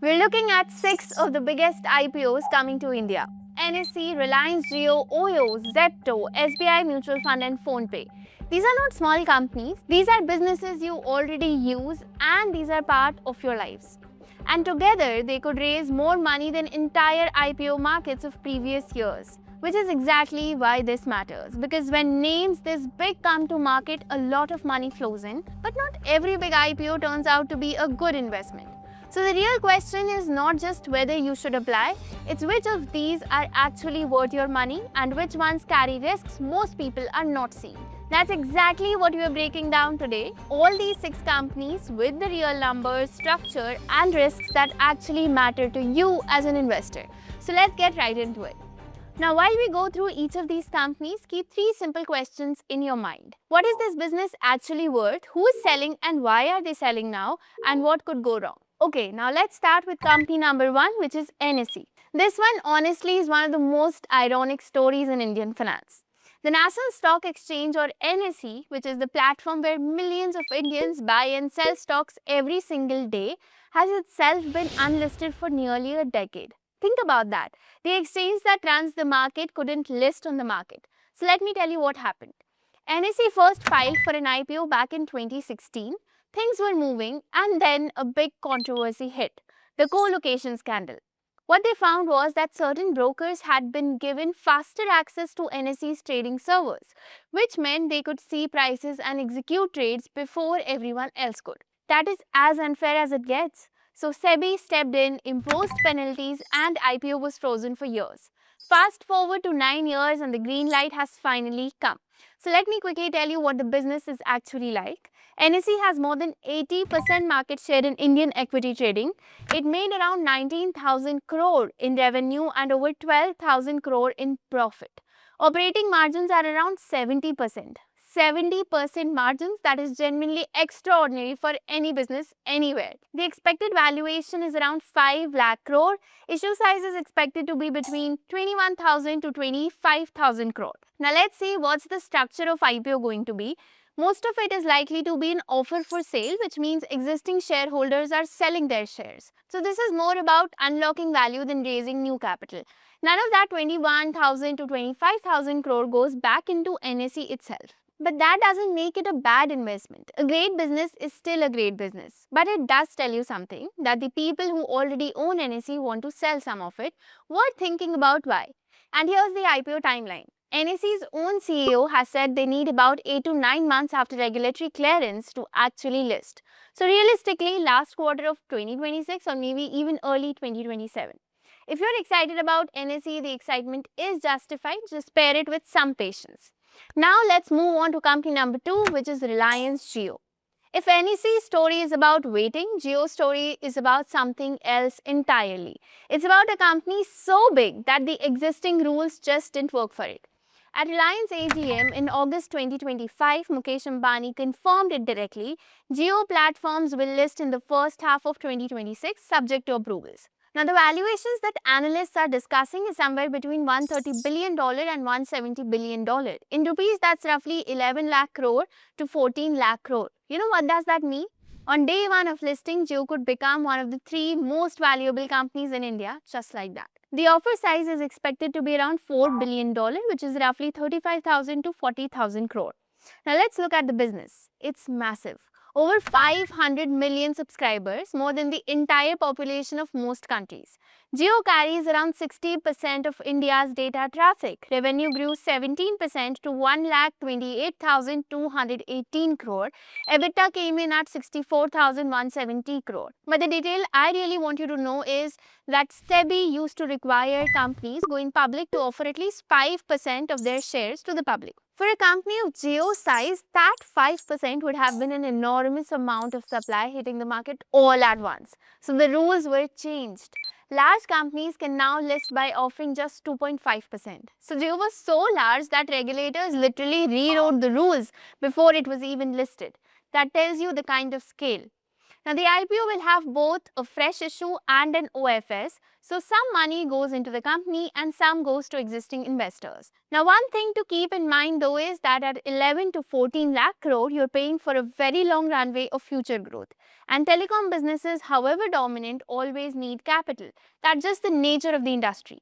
We're looking at 6 of the biggest IPOs coming to India. NSE, Reliance Jio, OYO, Zepto, SBI Mutual Fund and PhonePe. These are not small companies, these are businesses you already use and these are part of your lives. And together they could raise more money than entire IPO markets of previous years. Which is exactly why this matters. Because when names this big come to market, a lot of money flows in. But not every big IPO turns out to be a good investment. So the real question is not just whether you should apply, it's which of these are actually worth your money and which ones carry risks most people are not seeing. That's exactly what we are breaking down today. All these 6 companies with the real numbers, structure and risks that actually matter to you as an investor. So let's get right into it. Now, while we go through each of these companies, keep 3 simple questions in your mind. What is this business actually worth? Who is selling and why are they selling now? And what could go wrong? Okay, now let's start with company number 1, which is NSE. This one honestly is one of the most ironic stories in Indian finance. The National Stock Exchange or NSE, which is the platform where millions of Indians buy and sell stocks every single day, has itself been unlisted for nearly a decade. Think about that. The exchange that runs the market couldn't list on the market. So let me tell you what happened. NSE first filed for an IPO back in 2016. Things were moving and then a big controversy hit, the co-location scandal. What they found was that certain brokers had been given faster access to NSE's trading servers, which meant they could see prices and execute trades before everyone else could. That is as unfair as it gets. So SEBI stepped in, imposed penalties and IPO was frozen for years. Fast forward to 9 years and the green light has finally come. So let me quickly tell you what the business is actually like. NSE has more than 80% market share in Indian equity trading. It made around 19,000 crore in revenue and over 12,000 crore in profit. Operating margins are around 70%. 70% margins, that is genuinely extraordinary for any business anywhere. The expected valuation is around 5 lakh crore. Issue size is expected to be between 21,000 to 25,000 crore. Now let's see what's the structure of IPO going to be. Most of it is likely to be an offer for sale, which means existing shareholders are selling their shares. So this is more about unlocking value than raising new capital. None of that 21,000 to 25,000 crore goes back into NSE itself. But that doesn't make it a bad investment. A great business is still a great business. But it does tell you something, that the people who already own NSE want to sell some of it were thinking about why. And here's the IPO timeline. NSE's own CEO has said they need about 8 to 9 months after regulatory clearance to actually list. So realistically, last quarter of 2026 or maybe even early 2027. If you're excited about NSE, the excitement is justified. Just pair it with some patience. Now let's move on to company number 2, which is Reliance Jio. If NEC's story is about waiting, Jio's story is about something else entirely. It's about a company so big that the existing rules just didn't work for it. At Reliance AGM in August 2025, Mukesh Ambani confirmed it directly. Jio platforms will list in the first half of 2026 subject to approvals. Now, the valuations that analysts are discussing is somewhere between $130 billion and $170 billion. In rupees, that's roughly 11 lakh crore to 14 lakh crore. You know what does that mean? On day 1 of listing, Jio could become one of the 3 most valuable companies in India, just like that. The offer size is expected to be around $4 billion, which is roughly 35,000 to 40,000 crore. Now, let's look at the business. It's massive. Over 500 million subscribers, more than the entire population of most countries. Jio carries around 60% of India's data traffic. Revenue grew 17% to 1,28,218 crore. EBITDA came in at 64,170 crore. But the detail I really want you to know is that SEBI used to require companies going public to offer at least 5% of their shares to the public. For a company of Jio's size, that 5% would have been an enormous amount of supply hitting the market all at once. So the rules were changed. Large companies can now list by offering just 2.5%. So Jio was so large that regulators literally rewrote the rules before it was even listed. That tells you the kind of scale. Now, the IPO will have both a fresh issue and an OFS, so some money goes into the company and some goes to existing investors. Now, one thing to keep in mind though is that at 11 to 14 lakh crore, you're paying for a very long runway of future growth. And telecom businesses, however dominant, always need capital. That's just the nature of the industry.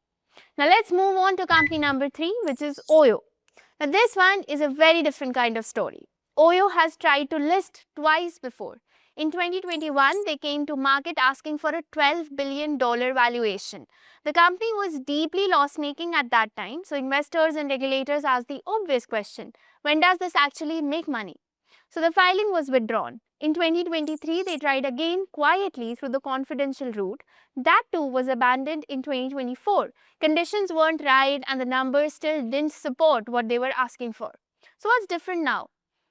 Now, let's move on to company number 3, which is OYO. Now, this one is a very different kind of story. OYO has tried to list twice before. In 2021, they came to market asking for a $12 billion valuation. The company was deeply loss-making at that time, so investors and regulators asked the obvious question, when does this actually make money? So the filing was withdrawn. In 2023, they tried again quietly through the confidential route. That too was abandoned in 2024. Conditions weren't right and the numbers still didn't support what they were asking for. So what's different now?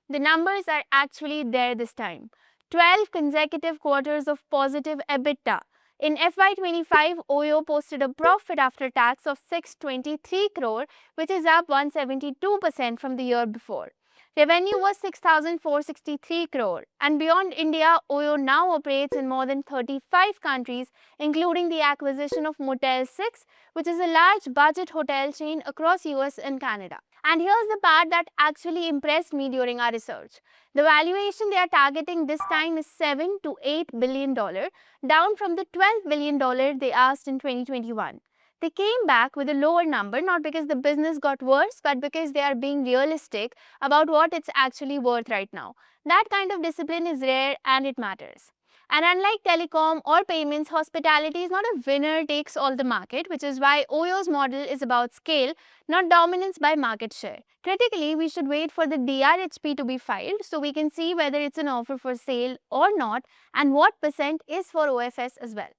The numbers are actually there this time. 12 consecutive quarters of positive EBITDA. In FY25, OYO posted a profit after tax of 623 crore, which is up 172% from the year before. Revenue was 6,463 crore. And beyond India, OYO now operates in more than 35 countries, including the acquisition of Motel 6, which is a large budget hotel chain across US and Canada. And here's the part that actually impressed me during our research. The valuation they are targeting this time is $7 to $8 billion, down from the $12 billion they asked in 2021. They came back with a lower number, not because the business got worse, but because they are being realistic about what it's actually worth right now. That kind of discipline is rare and it matters. And unlike telecom or payments, hospitality is not a winner takes all the market, which is why OYO's model is about scale, not dominance by market share. Critically, we should wait for the DRHP to be filed so we can see whether it's an offer for sale or not and what percent is for OFS as well.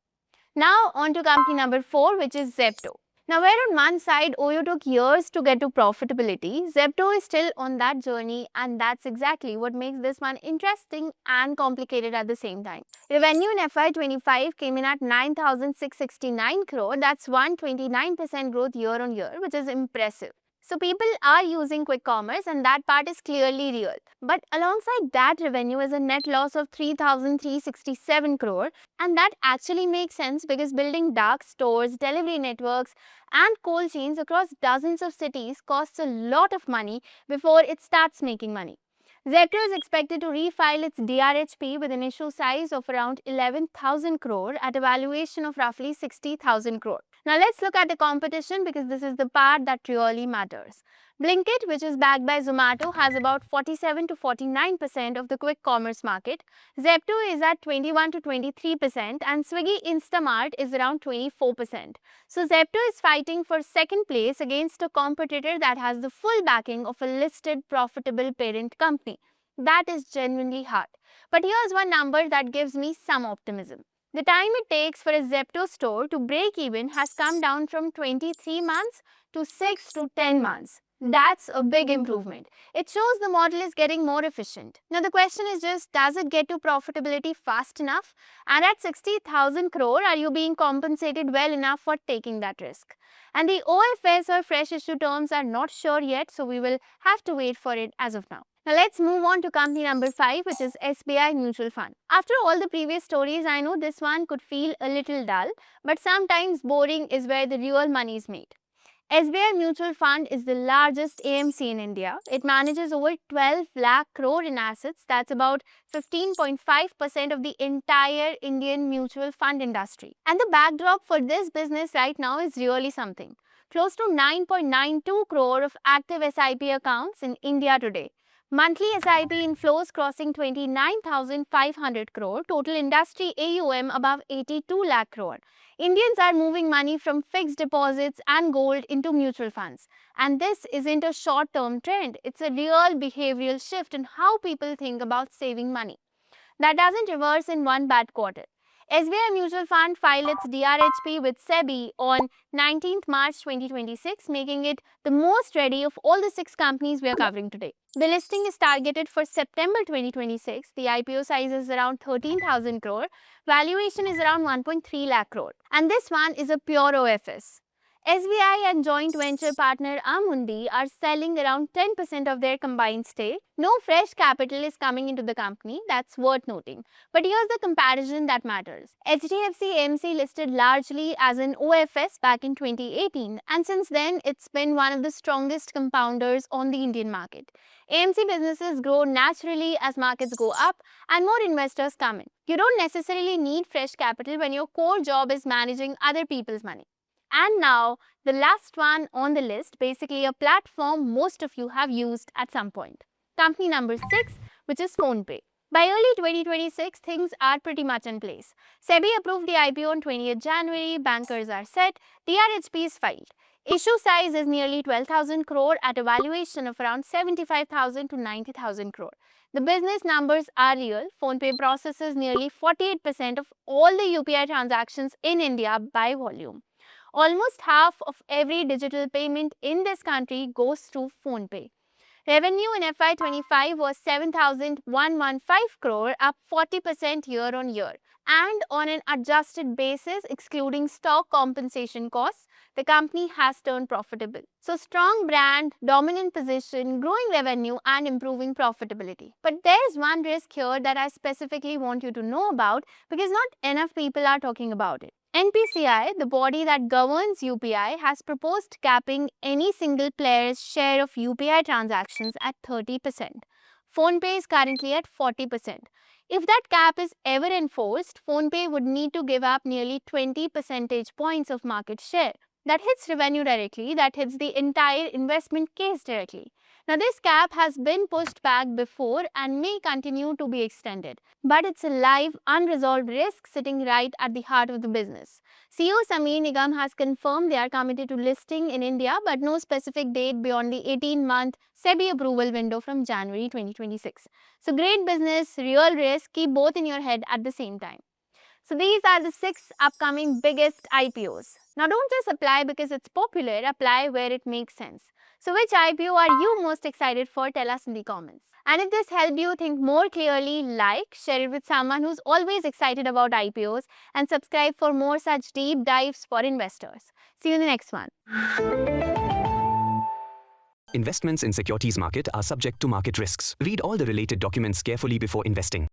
Now on to company number 4, which is Zepto. Now, where on one side OYO took years to get to profitability, Zepto is still on that journey, and that's exactly what makes this one interesting and complicated at the same time. Revenue in FY25 came in at 9,669 crore, that's 129% growth year on year, which is impressive. So people are using quick commerce and that part is clearly real. But alongside that revenue is a net loss of 3,367 crore, and that actually makes sense because building dark stores, delivery networks and cold chains across dozens of cities costs a lot of money before it starts making money. Zepto is expected to refile its DRHP with an issue size of around 11,000 crore at a valuation of roughly 60,000 crore. Now let's look at the competition because this is the part that really matters. Blinkit, which is backed by Zomato, has about 47 to 49% of the quick commerce market. Zepto is at 21 to 23% and Swiggy Instamart is around 24%. So Zepto is fighting for second place against a competitor that has the full backing of a listed profitable parent company. That is genuinely hard. But here's one number that gives me some optimism. The time it takes for a Zepto store to break even has come down from 23 months to 6 to 10 months. That's a big improvement. It shows the model is getting more efficient. Now the question is just, does it get to profitability fast enough? And at 60,000 crore, are you being compensated well enough for taking that risk? And the OFS or fresh issue terms are not sure yet, so we will have to wait for it as of now. Now let's move on to company number 5, which is SBI Mutual Fund. After all the previous stories, I know this one could feel a little dull, but sometimes boring is where the real money is made. SBI Mutual Fund is the largest AMC in India. It manages over 12 lakh crore in assets. That's about 15.5% of the entire Indian mutual fund industry. And the backdrop for this business right now is really something. Close to 9.92 crore of active SIP accounts in India today. Monthly SIP inflows crossing 29,500 crore. Total industry AUM above 82 lakh crore. Indians are moving money from fixed deposits and gold into mutual funds. And this isn't a short-term trend. It's a real behavioral shift in how people think about saving money. That doesn't reverse in one bad quarter. SBI Mutual Fund filed its DRHP with SEBI on 19th March 2026, making it the most ready of all the 6 companies we are covering today. The listing is targeted for September 2026. The IPO size is around 13,000 crore. Valuation is around 1.3 lakh crore. And this one is a pure OFS. SBI and joint venture partner Amundi are selling around 10% of their combined stake. No fresh capital is coming into the company, that's worth noting. But here's the comparison that matters. HDFC AMC listed largely as an OFS back in 2018, and since then it's been one of the strongest compounders on the Indian market. AMC businesses grow naturally as markets go up and more investors come in. You don't necessarily need fresh capital when your core job is managing other people's money. And now, the last one on the list, basically a platform most of you have used at some point. Company number 6, which is PhonePe. By early 2026, things are pretty much in place. SEBI approved the IPO on 20th January, bankers are set, DRHP is filed. Issue size is nearly 12,000 crore at a valuation of around 75,000 to 90,000 crore. The business numbers are real. PhonePe processes nearly 48% of all the UPI transactions in India by volume. Almost half of every digital payment in this country goes through PhonePe. Revenue in FY25 was 7,115 crore, up 40% year on year. And on an adjusted basis, excluding stock compensation costs, the company has turned profitable. So strong brand, dominant position, growing revenue and improving profitability. But there's one risk here that I specifically want you to know about because not enough people are talking about it. NPCI, the body that governs UPI, has proposed capping any single player's share of UPI transactions at 30%. PhonePe is currently at 40%. If that cap is ever enforced, PhonePe would need to give up nearly 20 percentage points of market share. That hits revenue directly, that hits the entire investment case directly. Now, this cap has been pushed back before and may continue to be extended. But it's a live, unresolved risk sitting right at the heart of the business. CEO Sameer Nigam has confirmed they are committed to listing in India, but no specific date beyond the 18-month SEBI approval window from January 2026. So, great business, real risk, keep both in your head at the same time. So these are the 6 upcoming biggest IPOs. Now don't just apply because it's popular, apply where it makes sense. So which IPO are you most excited for? Tell us in the comments. And if this helped you think more clearly, like, share it with someone who's always excited about IPOs and subscribe for more such deep dives for investors. See you in the next one. Investments in securities market are subject to market risks. Read all the related documents carefully before investing.